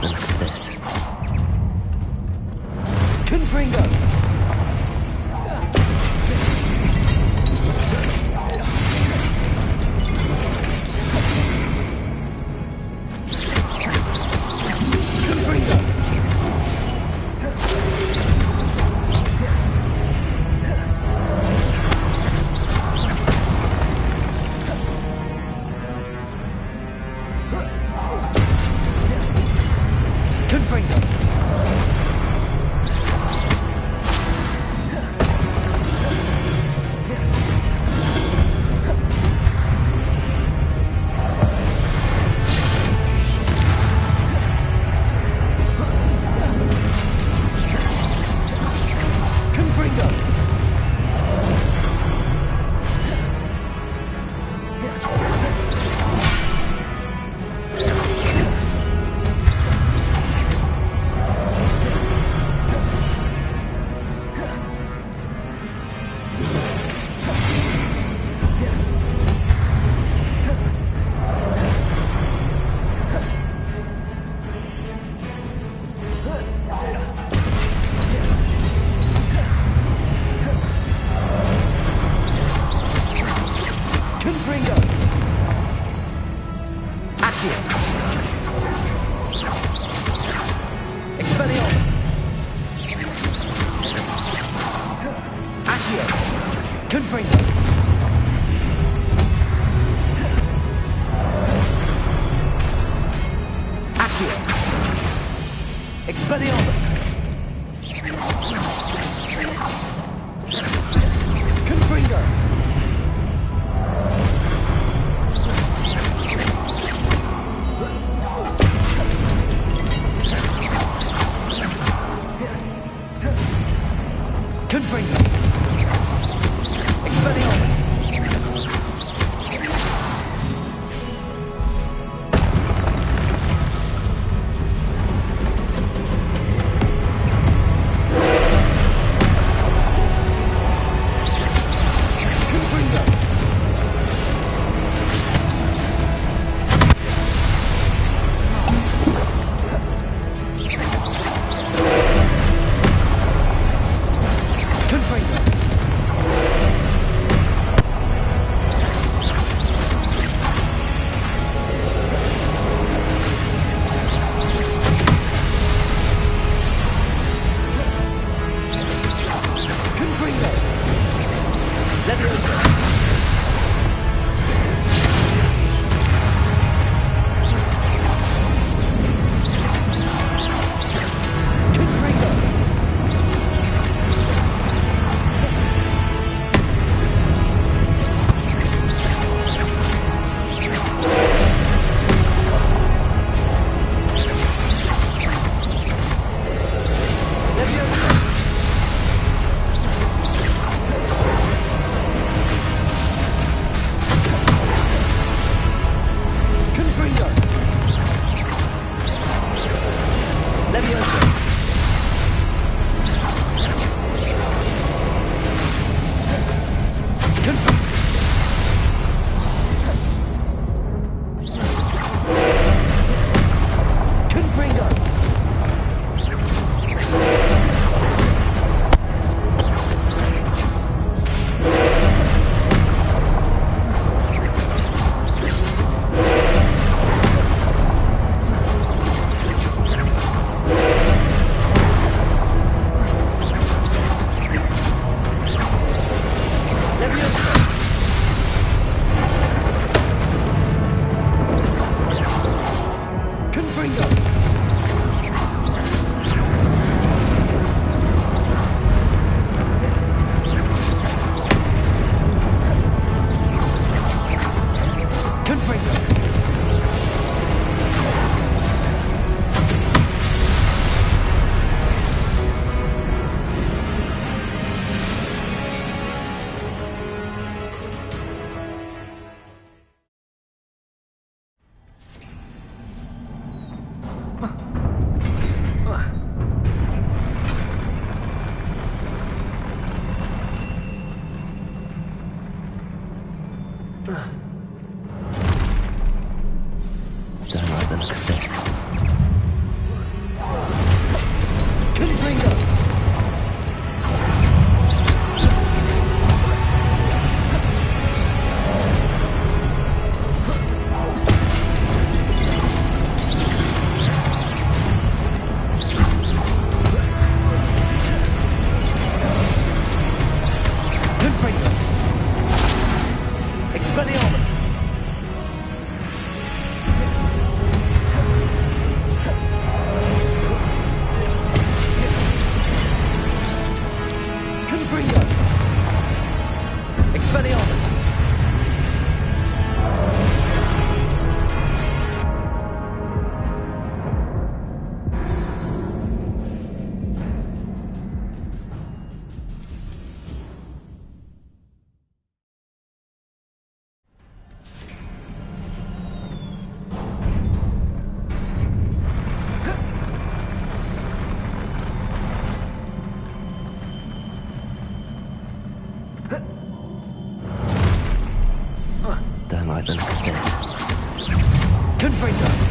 like the look of this. Confringo! Don't like the look of this. Confringo!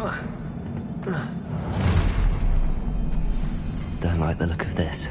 Don't like the look of this.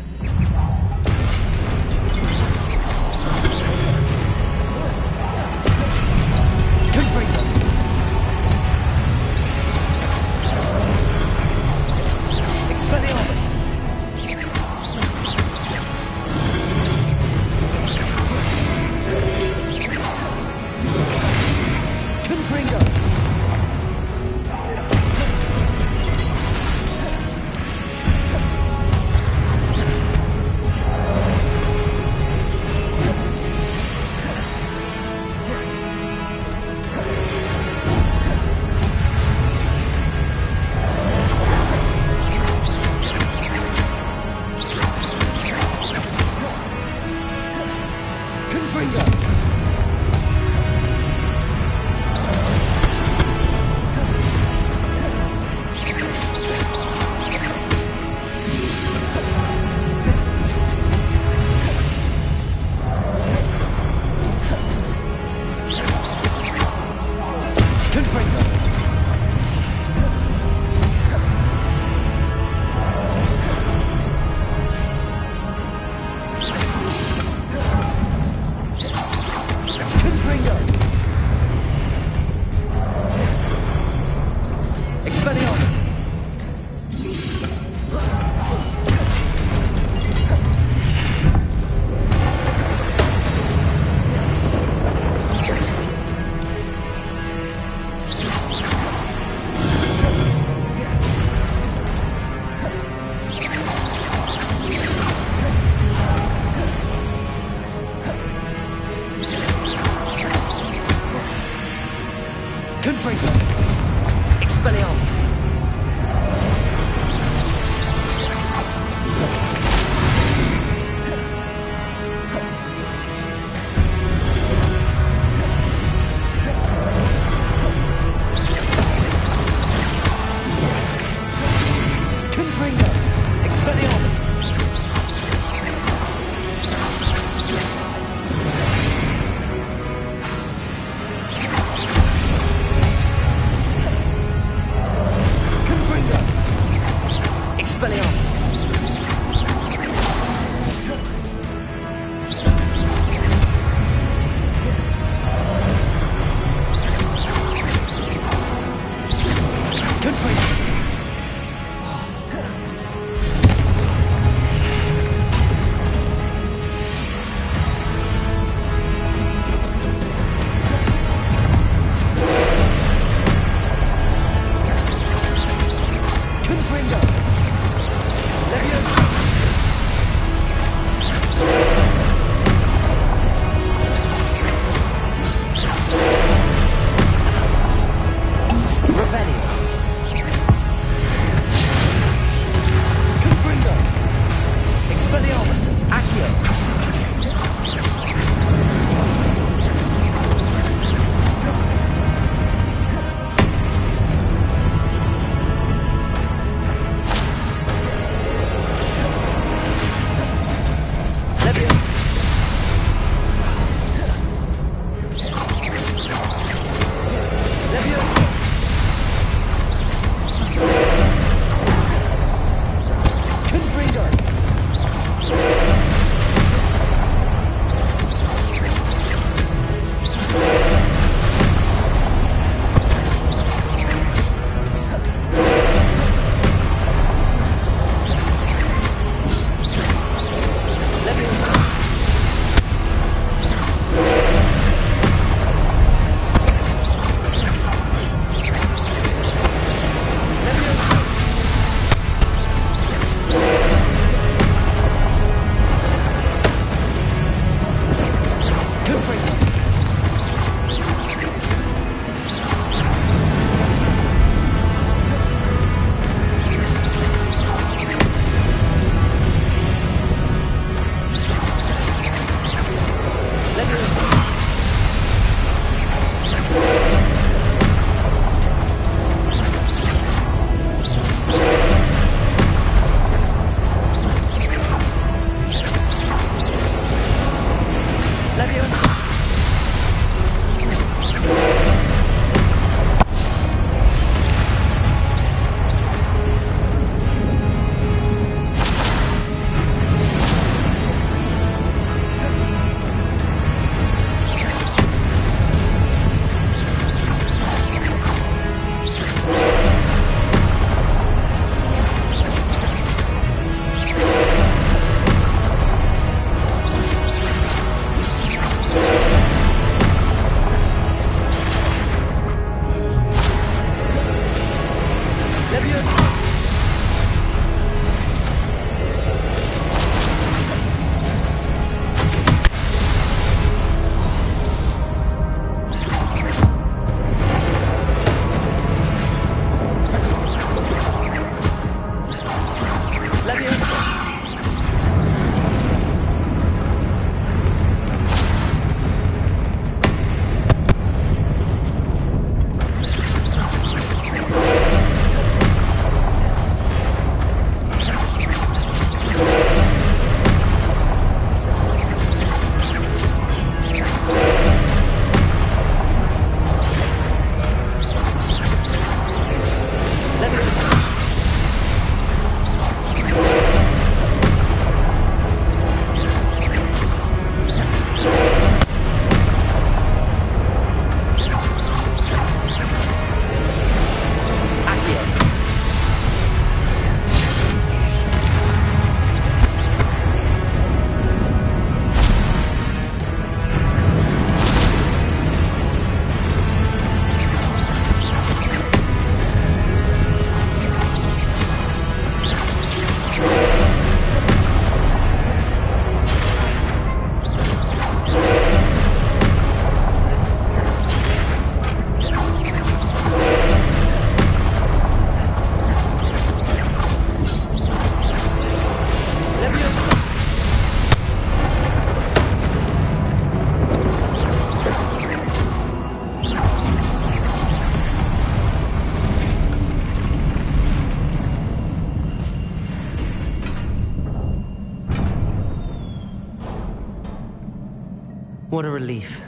What a relief.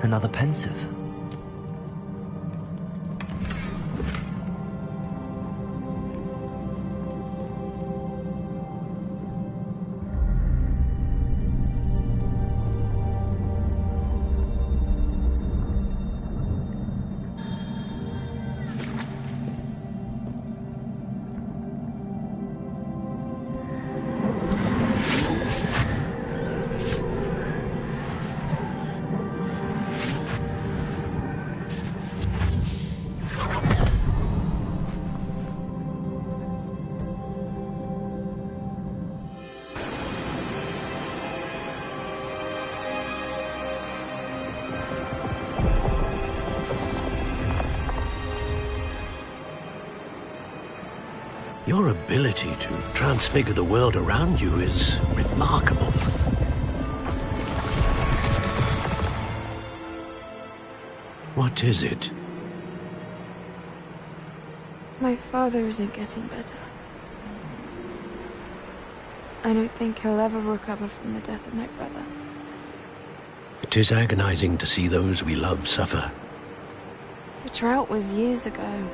Another pensive. Your ability to transfigure the world around you is remarkable. What is it? My father isn't getting better. I don't think he'll ever recover from the death of my brother. It is agonizing to see those we love suffer. The drought was years ago,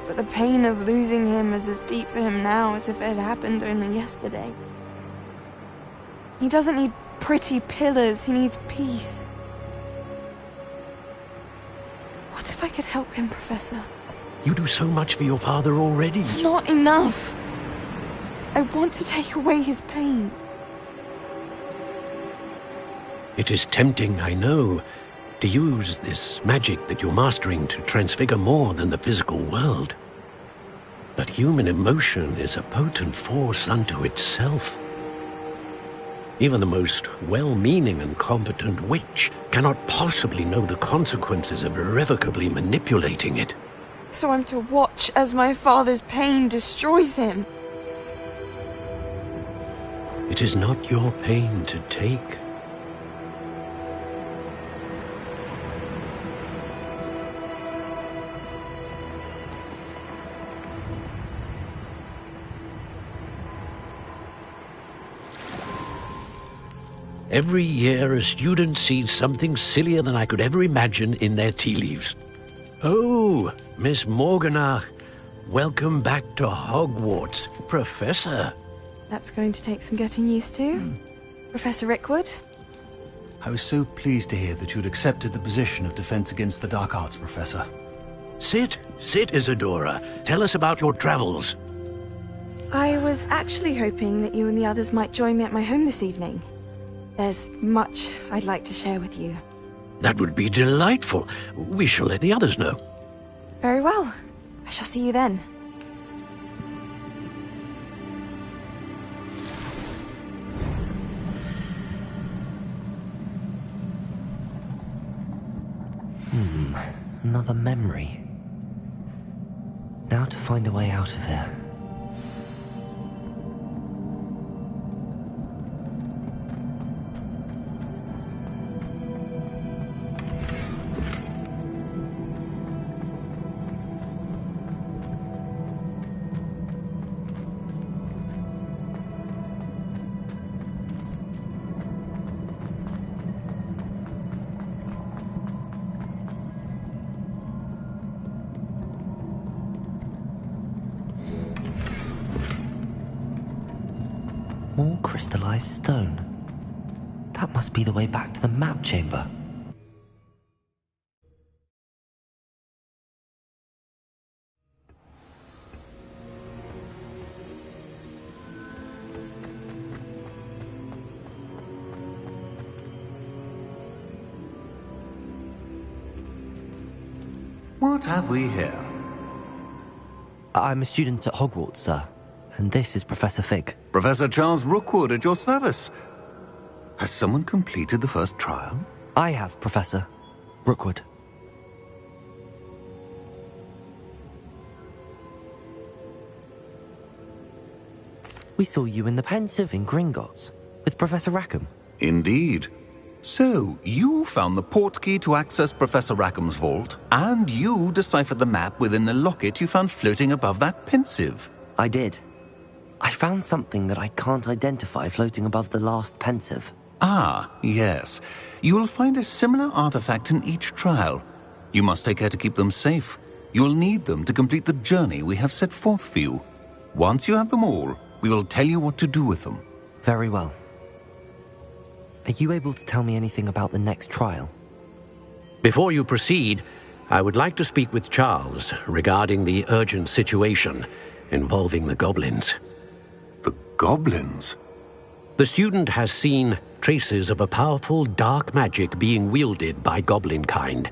but the pain of losing him is as deep for him now as if it had happened only yesterday. He doesn't need pretty pillars, he needs peace. What if I could help him, Professor? You do so much for your father already. It's not enough. I want to take away his pain. It is tempting, I know, to use this magic that you're mastering to transfigure more than the physical world. But human emotion is a potent force unto itself. Even the most well-meaning and competent witch cannot possibly know the consequences of irrevocably manipulating it. So I'm to watch as my father's pain destroys him. It is not your pain to take. Every year, a student sees something sillier than I could ever imagine in their tea leaves. Oh, Miss Morganach, welcome back to Hogwarts, Professor. That's going to take some getting used to. Professor Rickwood? I was so pleased to hear that you'd accepted the position of Defense Against the Dark Arts, Professor. Sit, Isadora. Tell us about your travels. I was actually hoping that you and the others might join me at my home this evening. There's much I'd like to share with you. That would be delightful. We shall let the others know. Very well. I shall see you then. Another memory. Now to find a way out of here. More crystallized stone. That must be the way back to the map chamber. What have we here? I'm a student at Hogwarts, sir. And this is Professor Fig. Professor Charles Rookwood at your service. Has someone completed the first trial? I have, Professor Rookwood. We saw you in the Pensive in Gringotts with Professor Rackham. Indeed. So, you found the port key to access Professor Rackham's vault, and you deciphered the map within the locket you found floating above that pensive. I did. I found something that I can't identify floating above the last pensive. Ah, yes. You will find a similar artifact in each trial. You must take care to keep them safe. You will need them to complete the journey we have set forth for you. Once you have them all, we will tell you what to do with them. Very well. Are you able to tell me anything about the next trial? Before you proceed, I would like to speak with Charles regarding the urgent situation involving the goblins. The goblins? The student has seen traces of a powerful dark magic being wielded by goblin kind.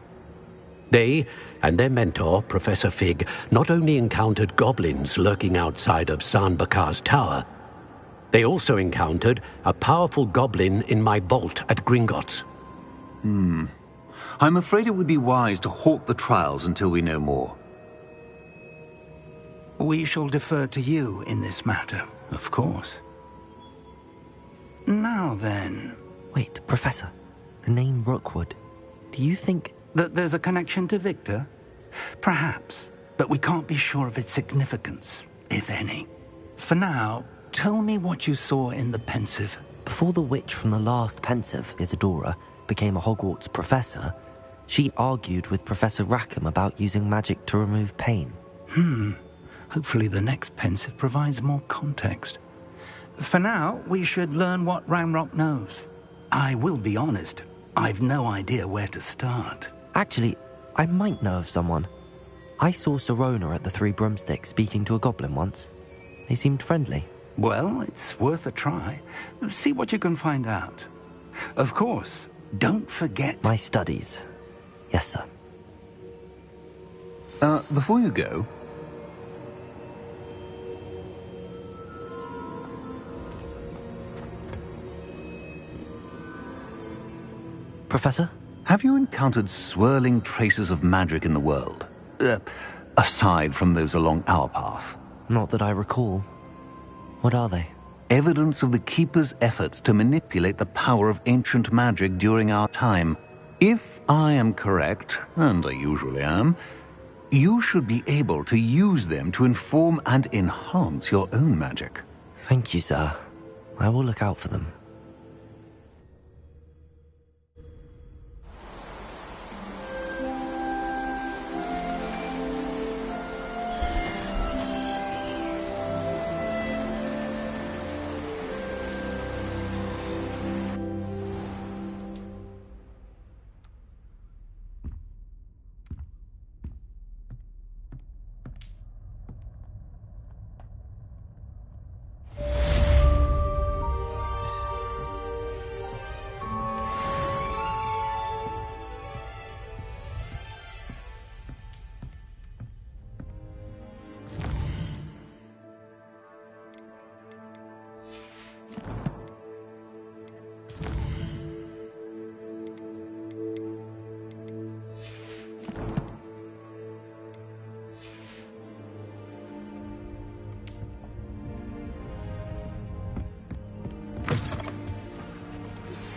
They and their mentor, Professor Fig, not only encountered goblins lurking outside of San Bakar's tower, they also encountered a powerful goblin in my vault at Gringotts. I'm afraid it would be wise to halt the trials until we know more. We shall defer to you in this matter, of course. Now then... Wait, Professor. The name Rookwood. Do you think... that there's a connection to Victor? Perhaps, but we can't be sure of its significance, if any. For now, tell me what you saw in the pensive. Before the witch from the last pensive, Isadora, became a Hogwarts professor, she argued with Professor Rackham about using magic to remove pain. Hopefully the next pensive provides more context. For now, we should learn what Ramrock knows. I will be honest, I've no idea where to start. Actually, I might know of someone. I saw Sirona at the Three Broomsticks speaking to a goblin once. They seemed friendly. Well, it's worth a try. See what you can find out. Of course, don't forget... My studies. Yes, sir. Before you go... Professor? Have you encountered swirling traces of magic in the world? Aside from those along our path? Not that I recall. What are they? Evidence of the Keeper's efforts to manipulate the power of ancient magic during our time. If I am correct, and I usually am, you should be able to use them to inform and enhance your own magic. Thank you, sir. I will look out for them.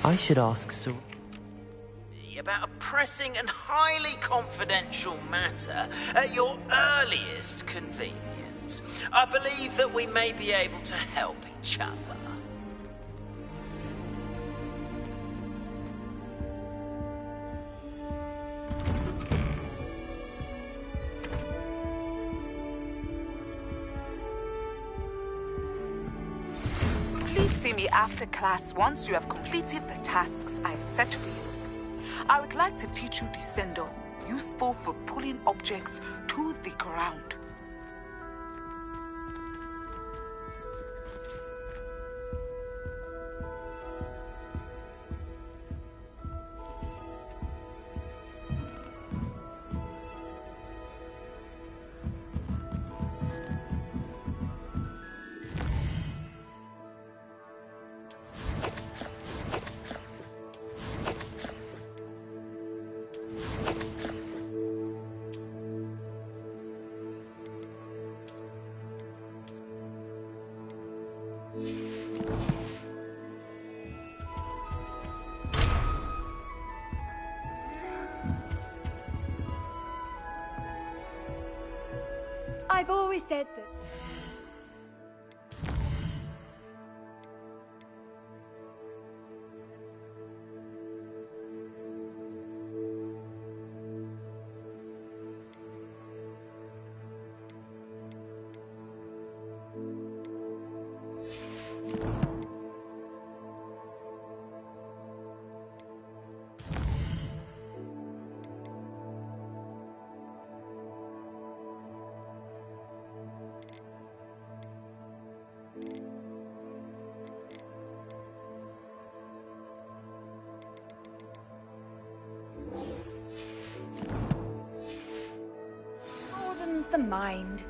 I should ask Sir... about a pressing and highly confidential matter at your earliest convenience. I believe that we may be able to help each other. Please see me after class once you have completed the tasks I've set for you. I would like to teach you Descendo, useful for pulling objects to the ground. I've always said that... Broadens the mind.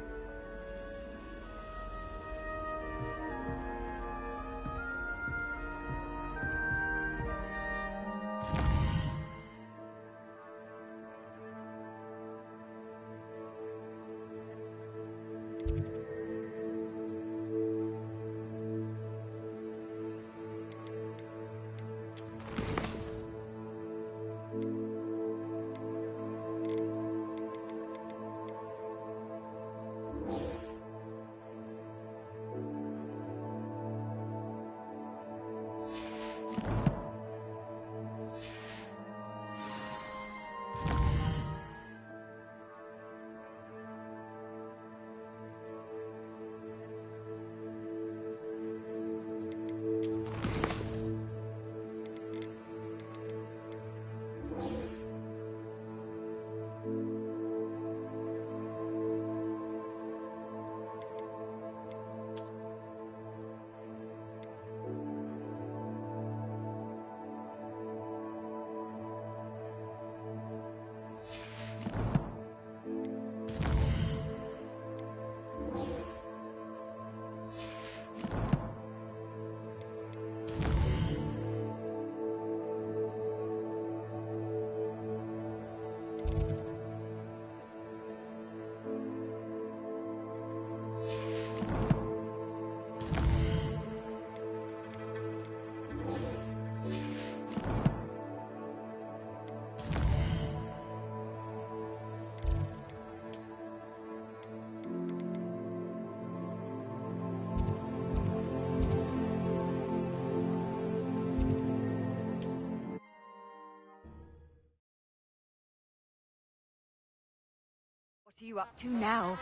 What are you up to now?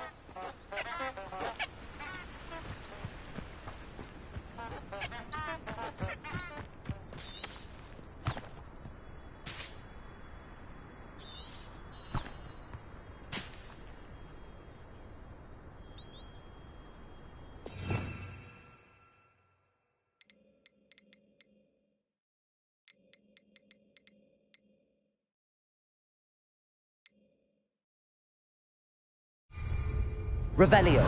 Revelio.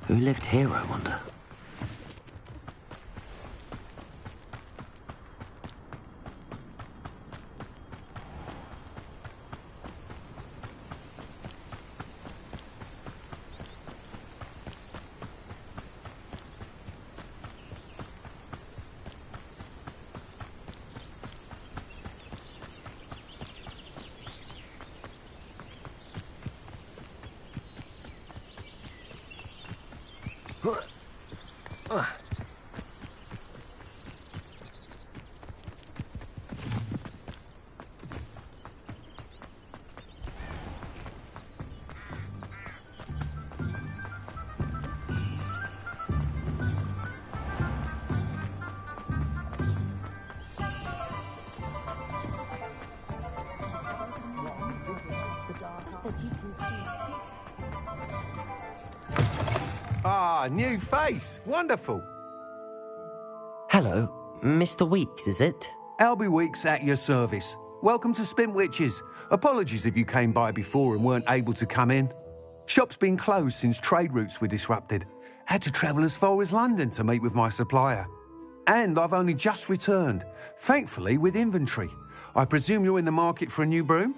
Who lived here, I wonder? Ah, new face. Wonderful. Hello, Mr. Weeks, is it? Albie Weeks at your service. Welcome to Spintwitches. Apologies if you came by before and weren't able to come in. Shop's been closed since trade routes were disrupted. Had to travel as far as London to meet with my supplier. And I've only just returned, thankfully with inventory. I presume you're in the market for a new broom?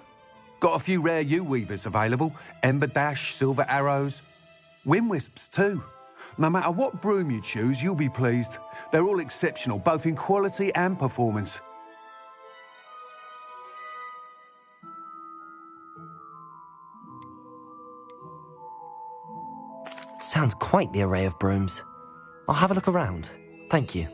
Got a few rare yew-weavers available. Ember Dash, Silver Arrows. Wind Wisps too. No matter what broom you choose, you'll be pleased. They're all exceptional, both in quality and performance. Sounds quite the array of brooms. I'll have a look around. Thank you.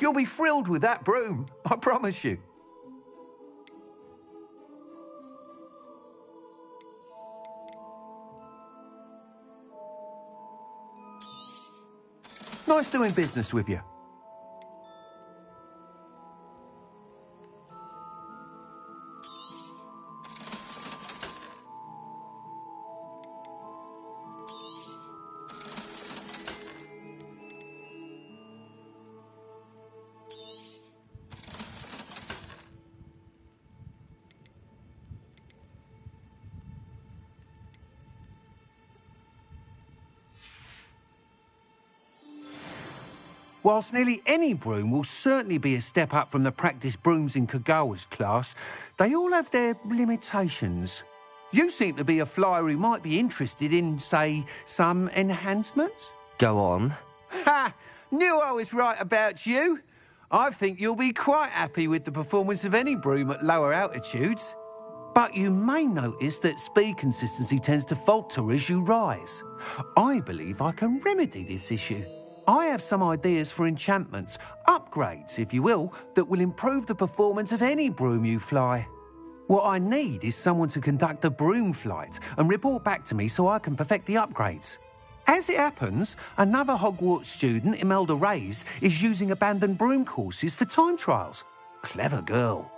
You'll be thrilled with that broom, I promise you. Nice doing business with you. Whilst nearly any broom will certainly be a step up from the practice brooms in Kagawa's class, they all have their limitations. You seem to be a flyer who might be interested in, say, some enhancements? Go on. Ha! Knew I was right about you. I think you'll be quite happy with the performance of any broom at lower altitudes. But you may notice that speed consistency tends to falter as you rise. I believe I can remedy this issue. I have some ideas for enchantments, upgrades, if you will, that will improve the performance of any broom you fly. What I need is someone to conduct a broom flight and report back to me so I can perfect the upgrades. As it happens, another Hogwarts student, Imelda Reyes, is using abandoned broom courses for time trials. Clever girl.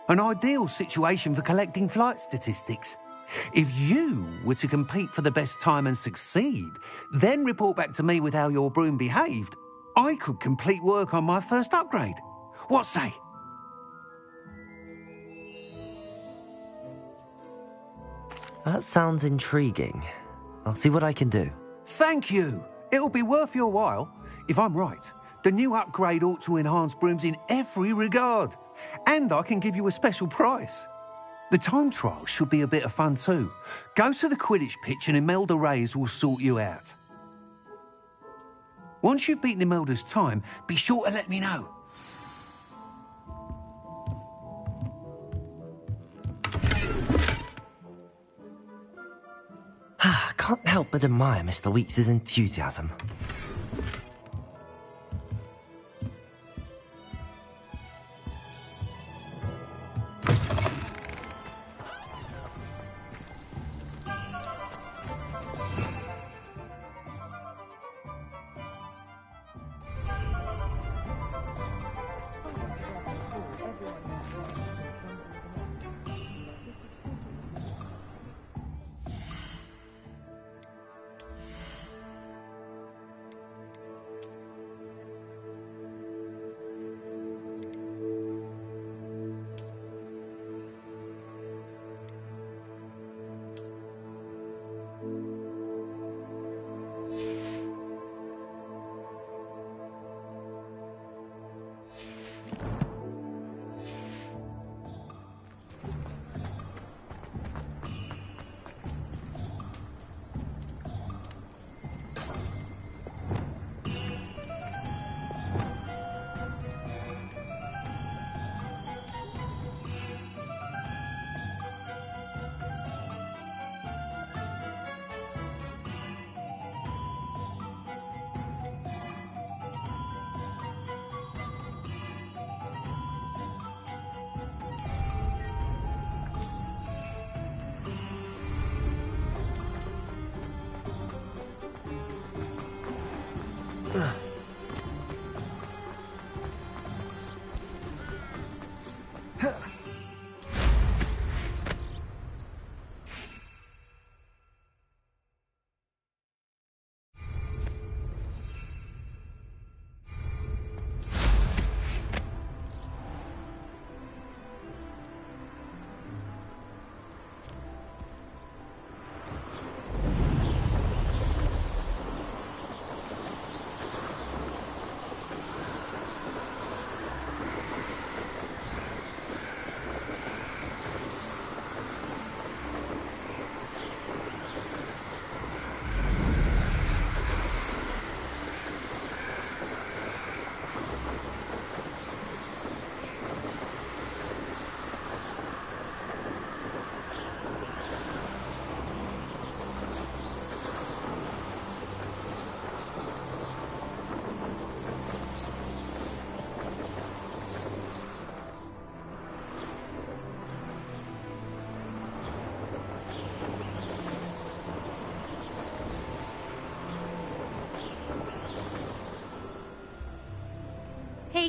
An ideal situation for collecting flight statistics. If you were to compete for the best time and succeed, then report back to me with how your broom behaved, I could complete work on my first upgrade. What say? That sounds intriguing. I'll see what I can do. Thank you. It'll be worth your while. If I'm right, the new upgrade ought to enhance brooms in every regard. And I can give you a special price. The time trial should be a bit of fun too. Go to the Quidditch pitch and Imelda Reyes will sort you out. Once you've beaten Imelda's time, be sure to let me know. Can't help but admire Mr. Weeks' enthusiasm.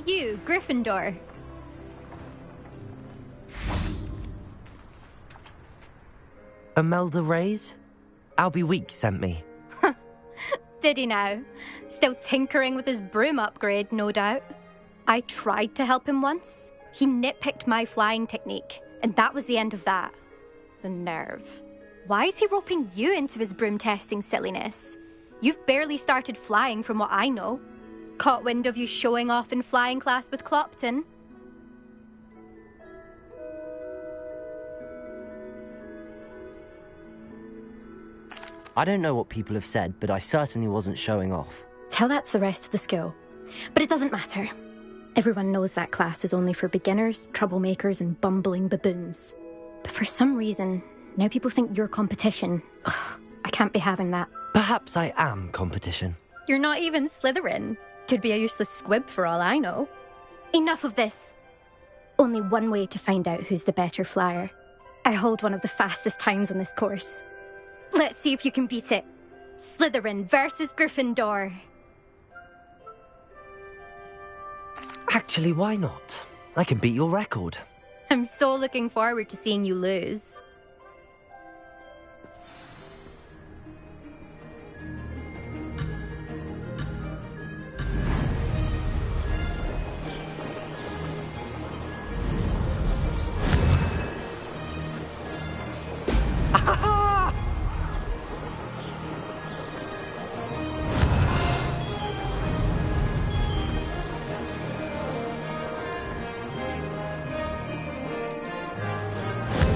you, Gryffindor? Imelda Reyes? Albie Weeks sent me. Did he now? Still tinkering with his broom upgrade, no doubt. I tried to help him once. He nitpicked my flying technique, and that was the end of that. The nerve. Why is he roping you into his broom testing silliness? You've barely started flying from what I know. Caught wind of you showing off in flying class with Clopton. I don't know what people have said, but I certainly wasn't showing off. Tell that to the rest of the school. But it doesn't matter. Everyone knows that class is only for beginners, troublemakers, and bumbling baboons. But for some reason, now people think you're competition. Ugh, I can't be having that. Perhaps I am competition. You're not even Slytherin. Could be a useless squib for all I know. Enough of this. Only one way to find out who's the better flyer. I hold one of the fastest times on this course. Let's see if you can beat it. Slytherin versus Gryffindor. Actually, why not? I can beat your record. I'm so looking forward to seeing you lose.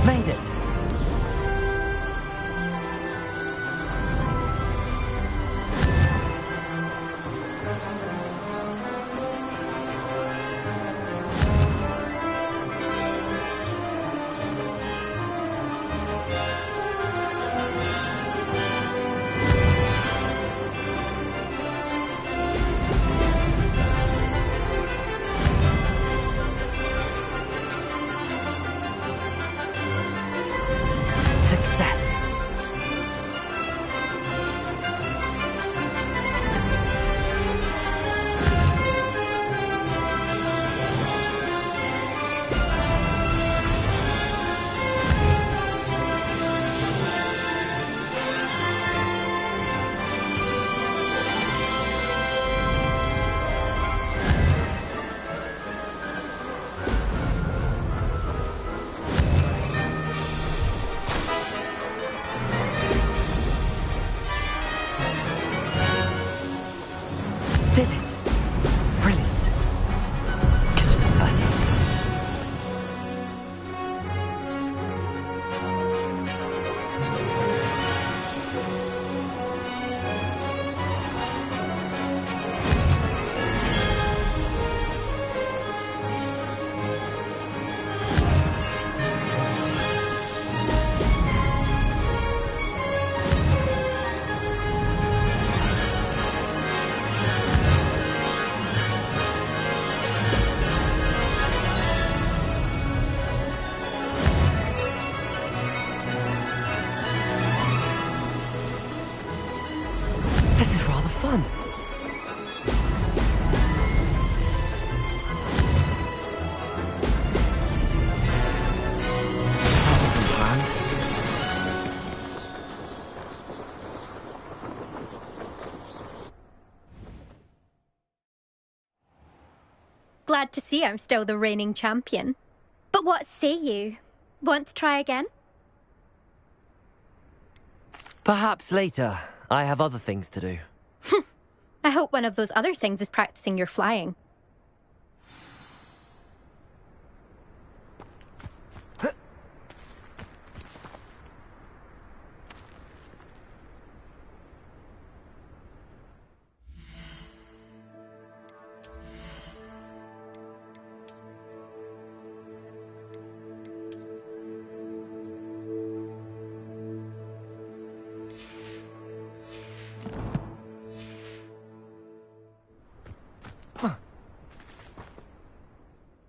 Made it! Success! Did it! Brilliant! Could have done better. This is rather fun. That wasn't planned. Glad to see I'm still the reigning champion. But what say you? Want to try again? Perhaps later. I have other things to do. I hope one of those other things is practicing your flying.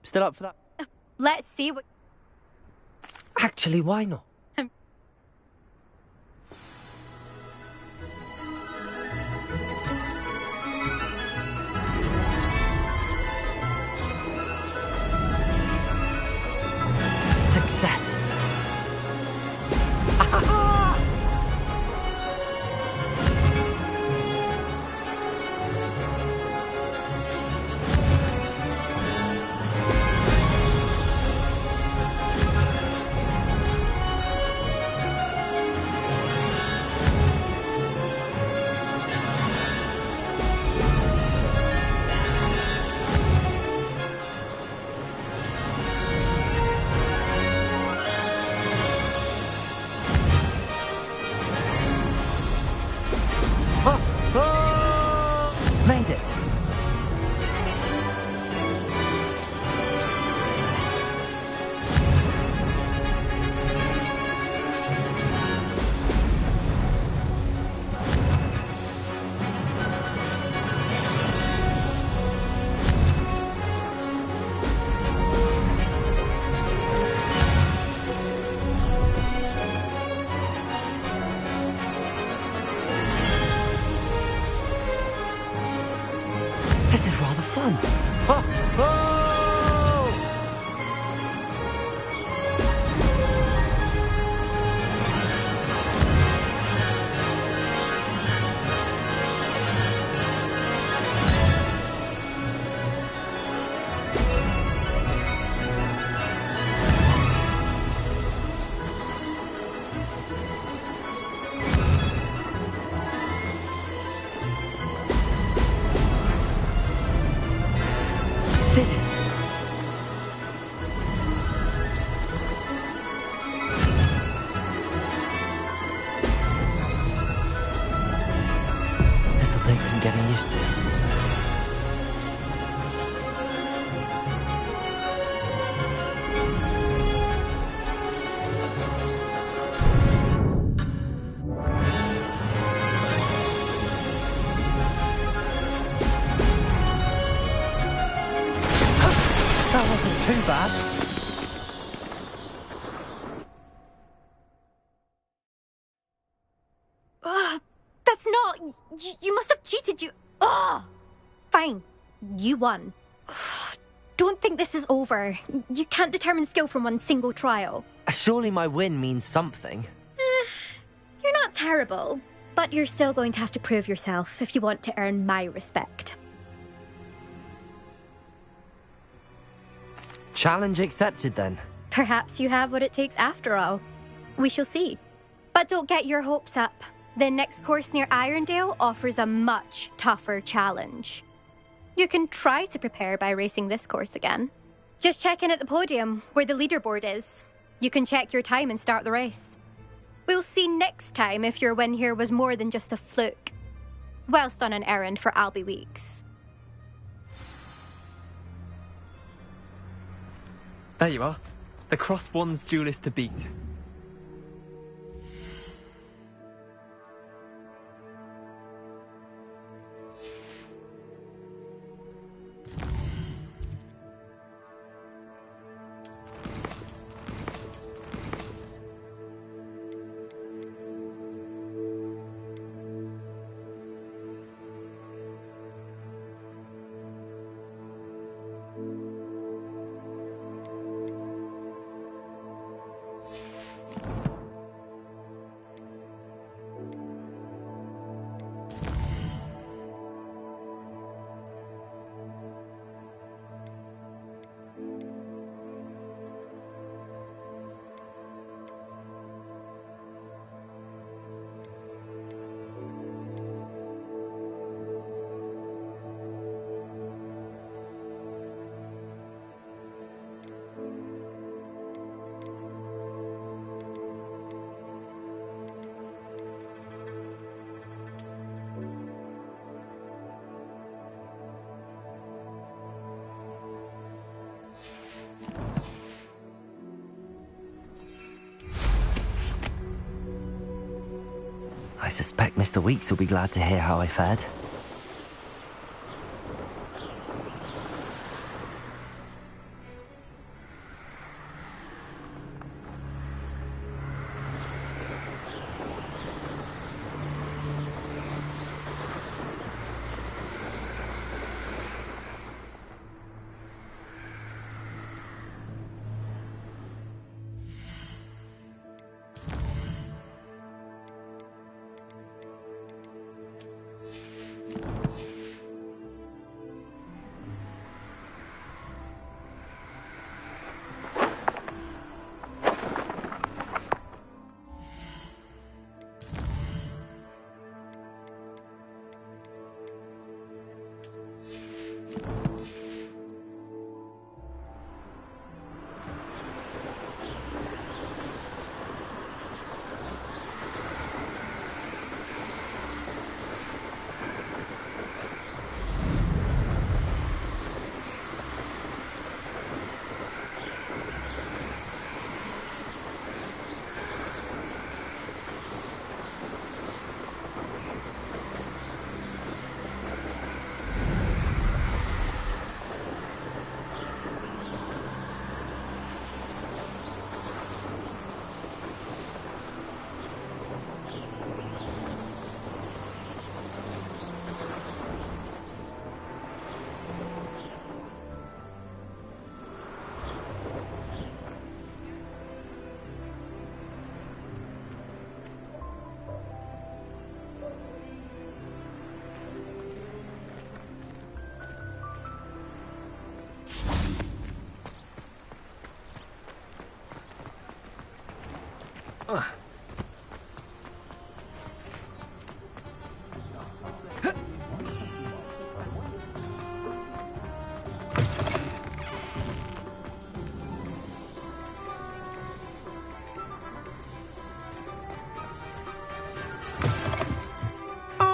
Still up for that? Let's see what... Actually, why not? I'm used to. That wasn't too bad. That's not... You must have cheated, you... Ugh! Fine. You won. Don't think this is over. You can't determine skill from one single trial. Surely my win means something. You're not terrible, but you're still going to have to prove yourself if you want to earn my respect. Challenge accepted, then. Perhaps you have what it takes after all. We shall see. But don't get your hopes up. The next course near Irondale offers a much tougher challenge. You can try to prepare by racing this course again. Just check in at the podium, where the leaderboard is. You can check your time and start the race. We'll see next time if your win here was more than just a fluke. Whilst on an errand for Albie Weeks. There you are. The Cross Wands duelist to beat. I suspect Mr. Weeks will be glad to hear how I fared.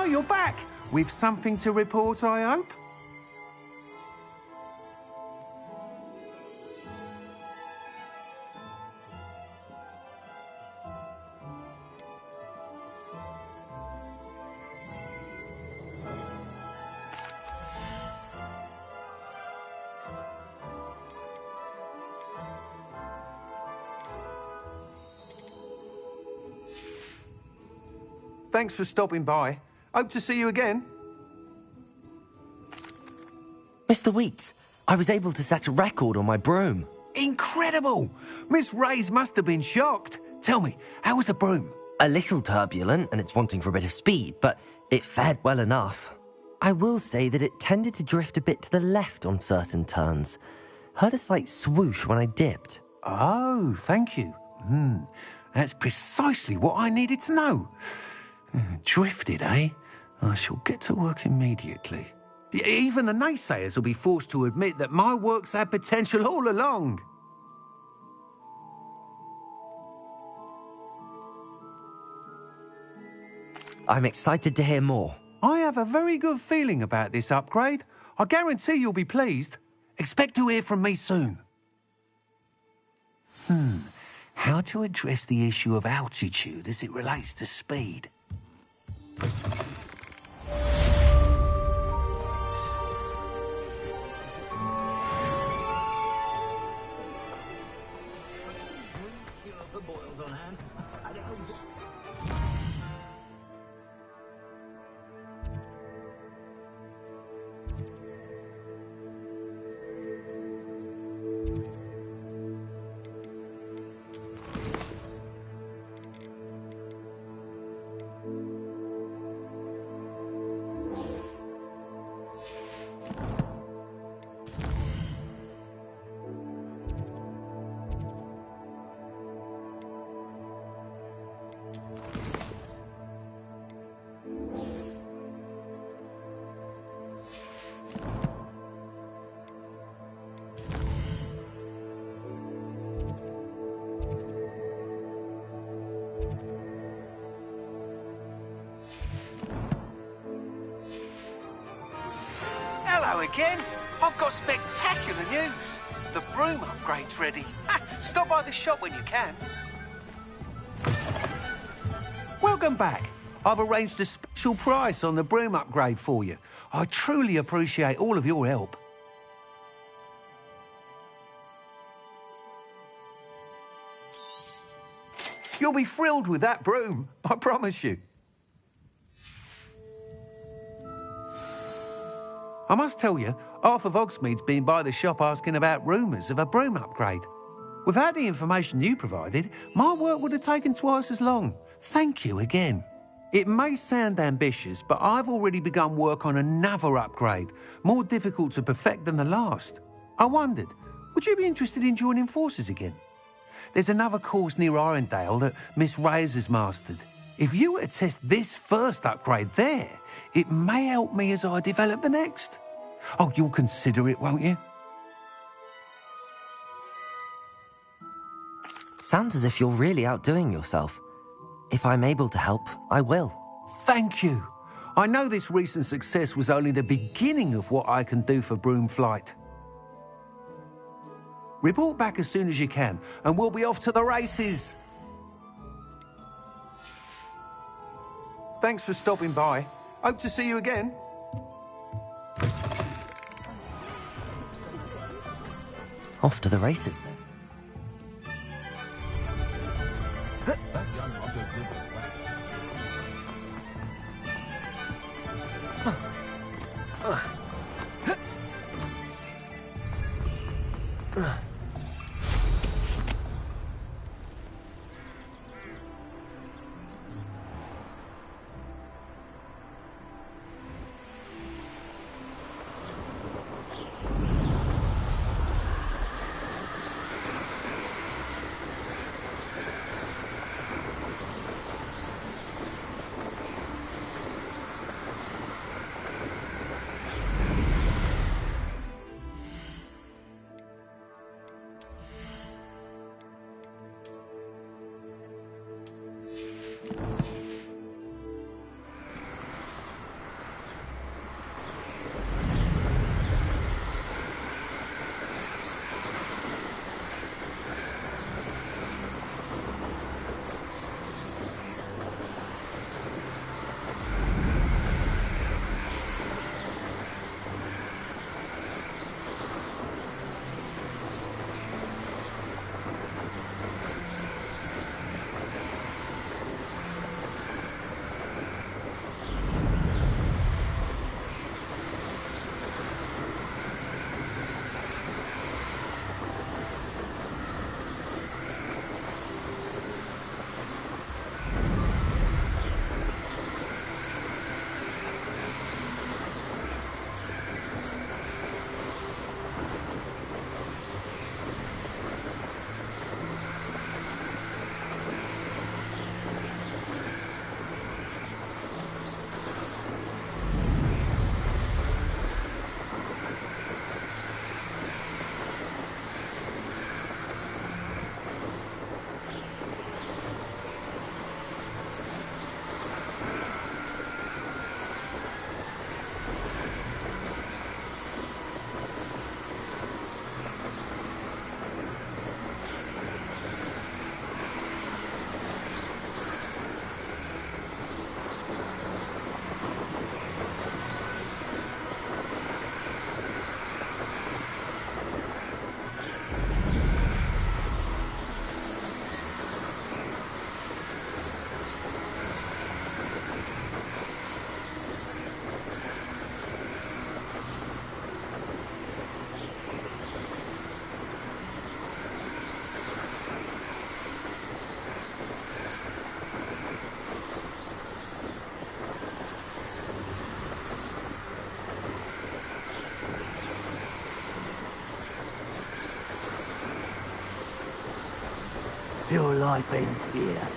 You're back! With something to report, I hope? Thanks for stopping by. Hope to see you again. Mr. Wheats, I was able to set a record on my broom. Incredible! Miss Reyes must have been shocked. Tell me, how was the broom? A little turbulent and it's wanting for a bit of speed, but it fared well enough. I will say that it tended to drift a bit to the left on certain turns. Heard a slight swoosh when I dipped. Oh, thank you. That's precisely what I needed to know. Drifted, eh? I shall get to work immediately. Even the naysayers will be forced to admit that my work's had potential all along. I'm excited to hear more. I have a very good feeling about this upgrade. I guarantee you'll be pleased. Expect to hear from me soon. How to address the issue of altitude as it relates to speed? Hello again. I've got spectacular news. The broom upgrade's ready. Stop by the shop when you can. Welcome back. I've arranged a special price on the broom upgrade for you. I truly appreciate all of your help. You'll be thrilled with that broom, I promise you. I must tell you, half of Hogsmeade's been by the shop asking about rumours of a broom upgrade. Without the information you provided, my work would have taken twice as long. Thank you again. It may sound ambitious, but I've already begun work on another upgrade, more difficult to perfect than the last. I wondered, would you be interested in joining forces again? There's another course near Irondale that Miss Reyes has mastered. If you were to test this first upgrade there, it may help me as I develop the next. Oh, you'll consider it, won't you? Sounds as if you're really outdoing yourself. If I'm able to help, I will. Thank you. I know this recent success was only the beginning of what I can do for broom flight. Report back as soon as you can, and we'll be off to the races. Thanks for stopping by. Hope to see you again. Off to the races, then. your life ends here.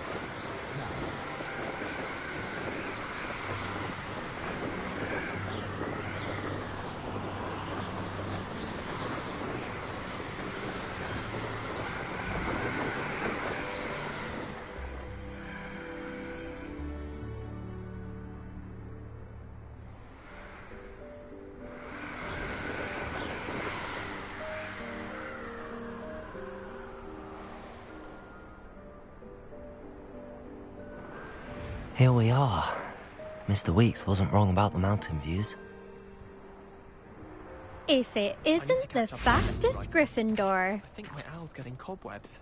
Here we are. Mr. Weeks wasn't wrong about the mountain views. If it isn't the fastest Gryffindor. I think my owl's getting cobwebs.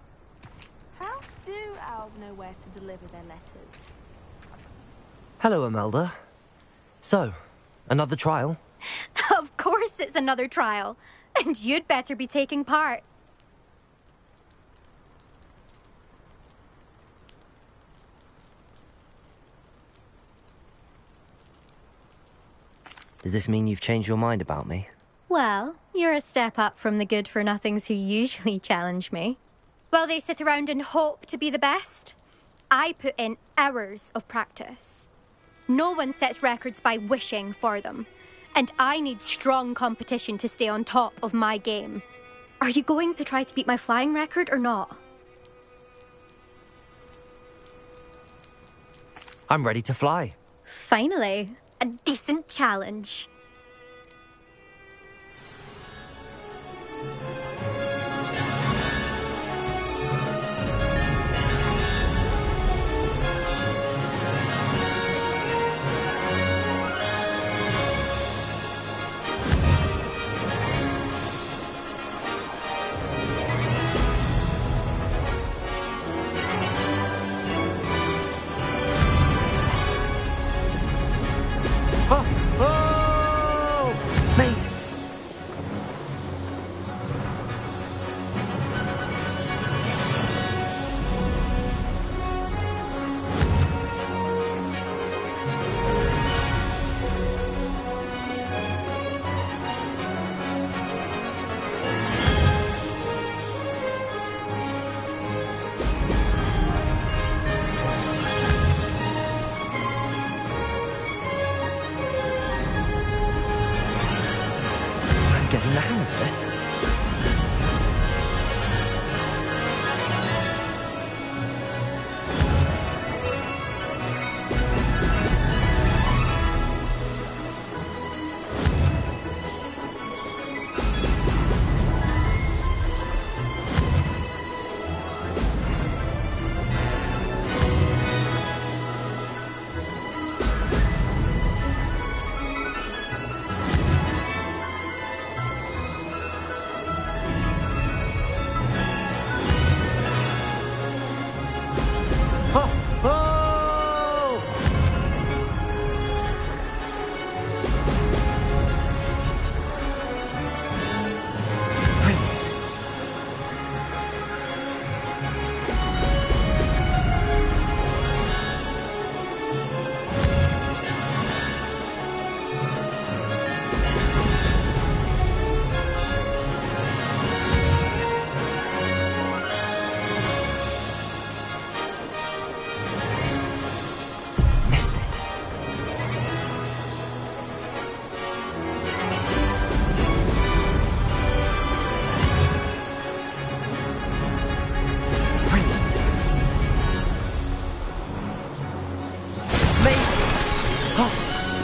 How do owls know where to deliver their letters? Hello, Imelda. So, another trial? Of course it's another trial. And you'd better be taking part. Does this mean you've changed your mind about me? Well, you're a step up from the good-for-nothings who usually challenge me. While they sit around and hope to be the best, I put in hours of practice. No one sets records by wishing for them, and I need strong competition to stay on top of my game. Are you going to try to beat my flying record or not? I'm ready to fly. Finally, a decent challenge. Getting the hang of this.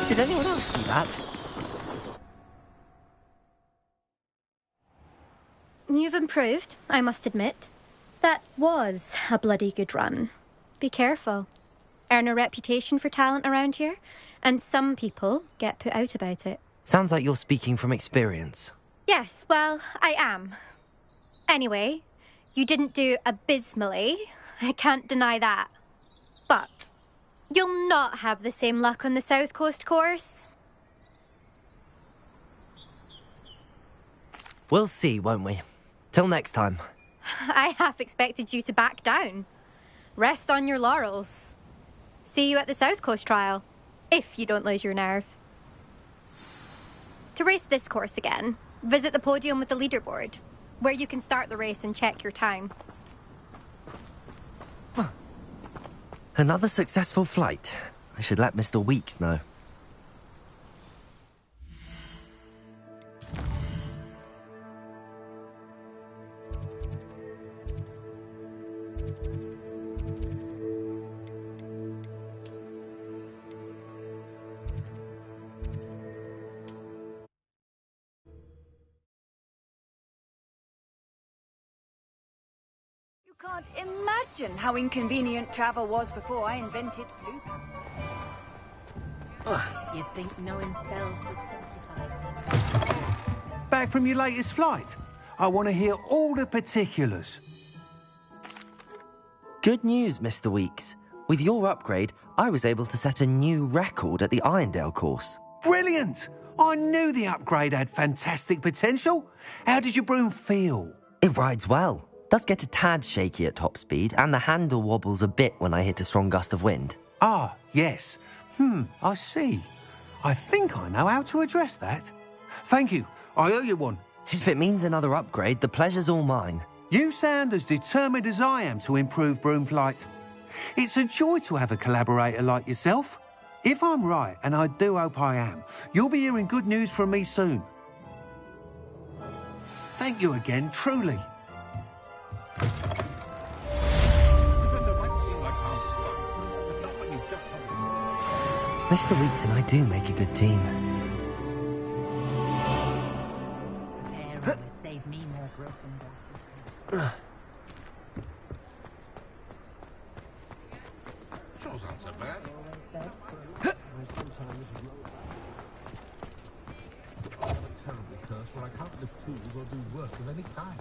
Did anyone else see that? You've improved, I must admit. That was a bloody good run. Be careful. Earn a reputation for talent around here, and some people get put out about it. Sounds like you're speaking from experience. Yes, well, I am. Anyway, you didn't do abysmally. I can't deny that. But you'll not have the same luck on the South Coast course. We'll see, won't we? Till next time. I half expected you to back down. Rest on your laurels. See you at the South Coast trial, if you don't lose your nerve. To race this course again, visit the podium with the leaderboard, where you can start the race and check your time. Another successful flight. I should let Mr. Weeks know. You can't imagine how inconvenient travel was before I invented flu. You'd think knowing spells would simplify. Back from your latest flight? I want to hear all the particulars. Good news, Mr. Weeks. With your upgrade, I was able to set a new record at the Irondale course. Brilliant! I knew the upgrade had fantastic potential. How did your broom feel? It rides well. Does get a tad shaky at top speed, and the handle wobbles a bit when I hit a strong gust of wind. Ah, yes. I see. I think I know how to address that. Thank you. I owe you one. If it means another upgrade, the pleasure's all mine. You sound as determined as I am to improve broom flight. It's a joy to have a collaborator like yourself. If I'm right, and I do hope I am, you'll be hearing good news from me soon. Thank you again, truly. Mr. Weeks and I do make a good team. Save me more broken glasses. Shows aren't so bad. I'm a terrible curse where I can't lift tools or do work of any kind.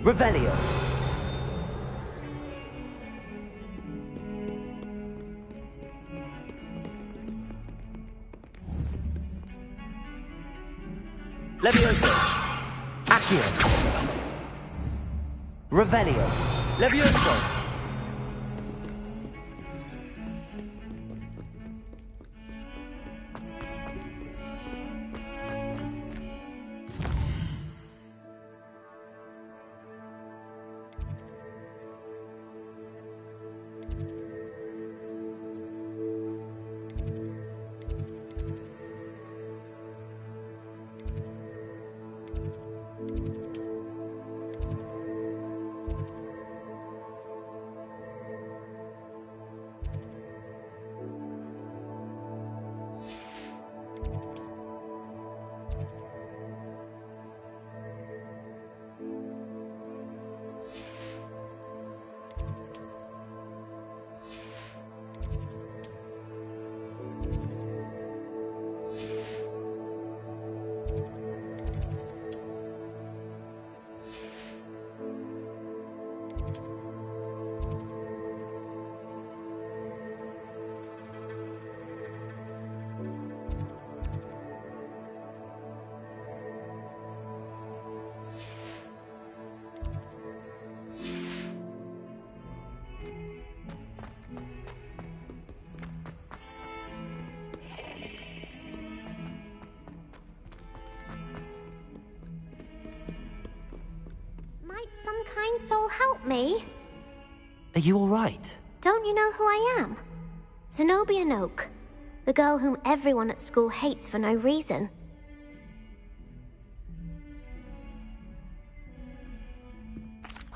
Revelio. Levioso. Accio. Revelio. Levioso. Might some kind soul help me? Are you all right? Don't you know who I am? Zenobia Noak, the girl whom everyone at school hates for no reason.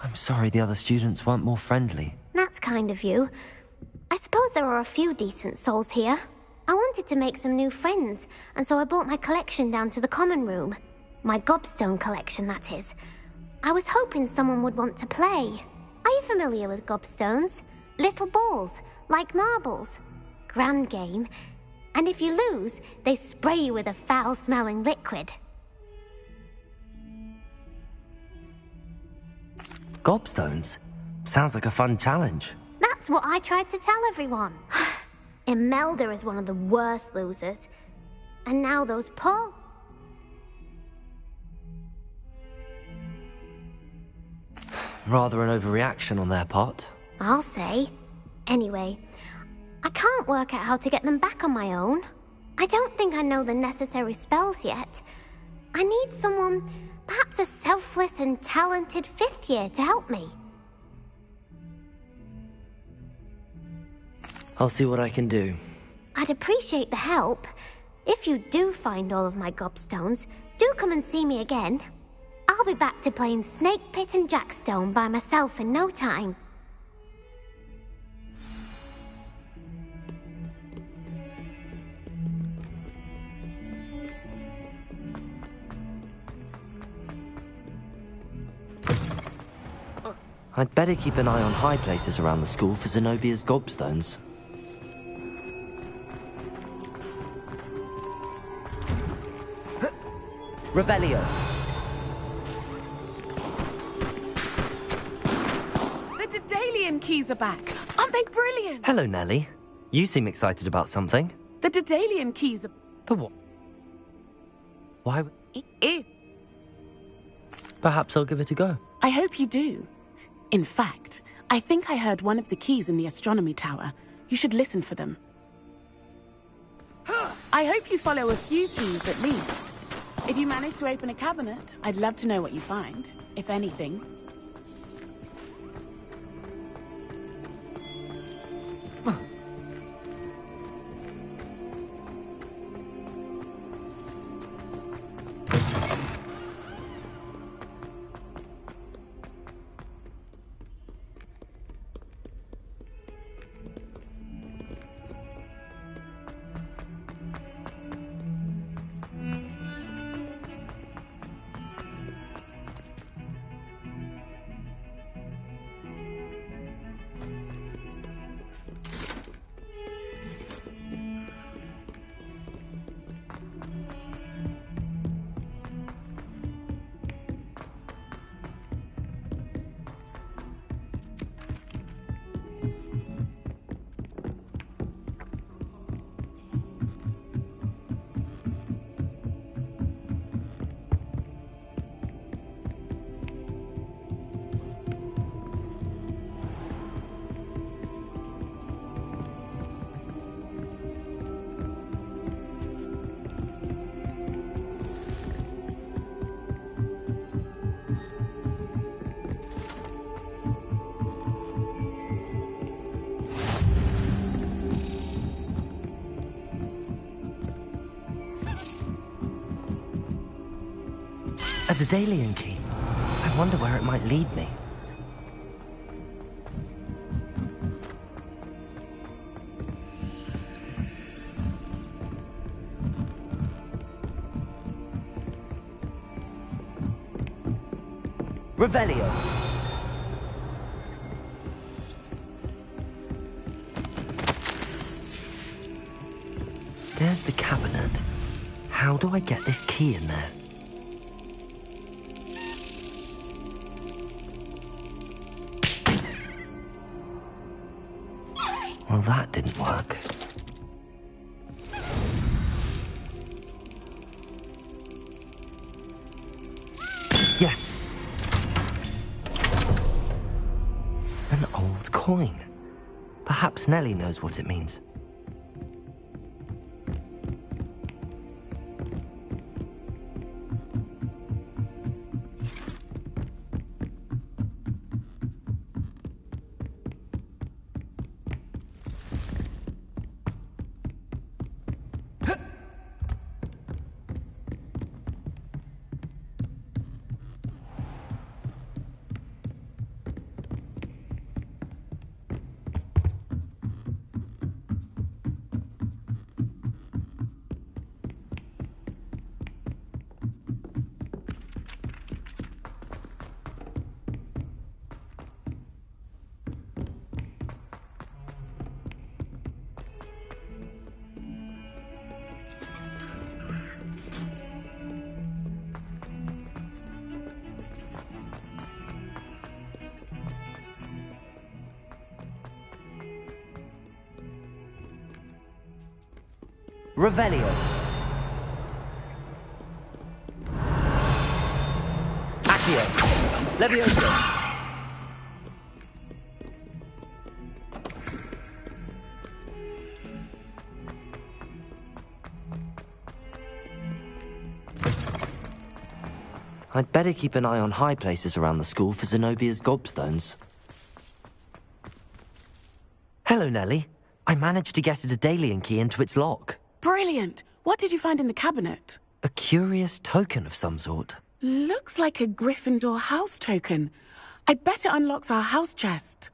I'm sorry the other students weren't more friendly. That's kind of you. I suppose there are a few decent souls here. I wanted to make some new friends, and so I brought my collection down to the common room. My gobstone collection, that is. I was hoping someone would want to play. Are you familiar with gobstones? Little balls, like marbles. Grand game. And if you lose, they spray you with a foul-smelling liquid. Gobstones? Sounds like a fun challenge. That's what I tried to tell everyone. Imelda is one of the worst losers. And now those poor... Rather an overreaction on their part. I'll say. Anyway, I can't work out how to get them back on my own. I don't think I know the necessary spells yet. I need someone, perhaps a selfless and talented 5th year to help me. I'll see what I can do. I'd appreciate the help. If you do find all of my gobstones, do come and see me again. I'll be back to playing Snake Pit and Jackstone by myself in no time. I'd better keep an eye on high places around the school for Zenobia's gobstones. Revelio. The Daedalian keys are back. Aren't they brilliant? Hello, Nellie. You seem excited about something. The Daedalian keys are... The what? Why? Eh. Perhaps I'll give it a go. I hope you do. In fact, I think I heard one of the keys in the astronomy tower. You should listen for them. I hope you follow a few keys at least. If you manage to open a cabinet, I'd love to know what you find, if anything. A Daedalian key. I wonder where it might lead me. Revelio. There's the cabinet. How do I get this key in there? Well, that didn't work. Yes! An old coin. Perhaps Nellie knows what it means. Revelio. Accio. Levioso. I'd better keep an eye on high places around the school for Zenobia's gobstones. Hello, Nellie. I managed to get a Daedalian key into its lock. Brilliant! What did you find in the cabinet? A curious token of some sort. Looks like a Gryffindor house token. I bet it unlocks our house chest.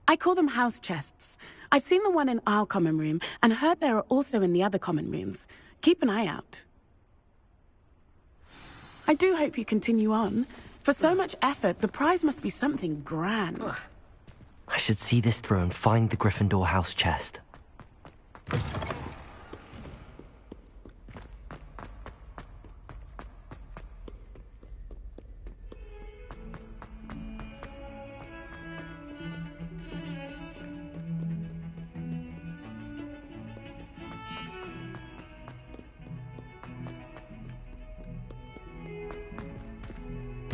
I call them house chests. I've seen the one in our common room and heard there are also in the other common rooms. Keep an eye out. I do hope you continue on. For so much effort, the prize must be something grand. I should see this through and find the Gryffindor house chest.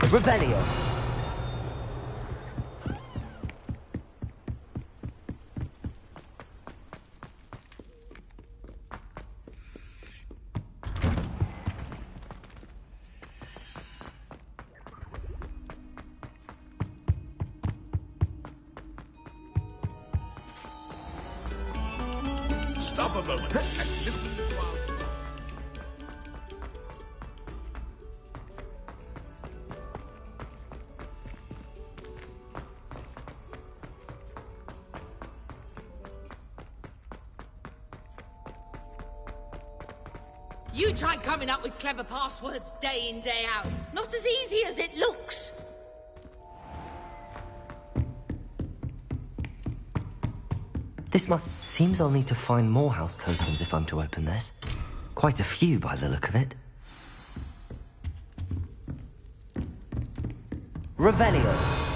Revelio. Stop a moment and listen to our... You try coming up with clever passwords day in, day out. Not as easy as it looks. Seems I'll need to find more house tokens if I'm to open this. Quite a few by the look of it. Revelio.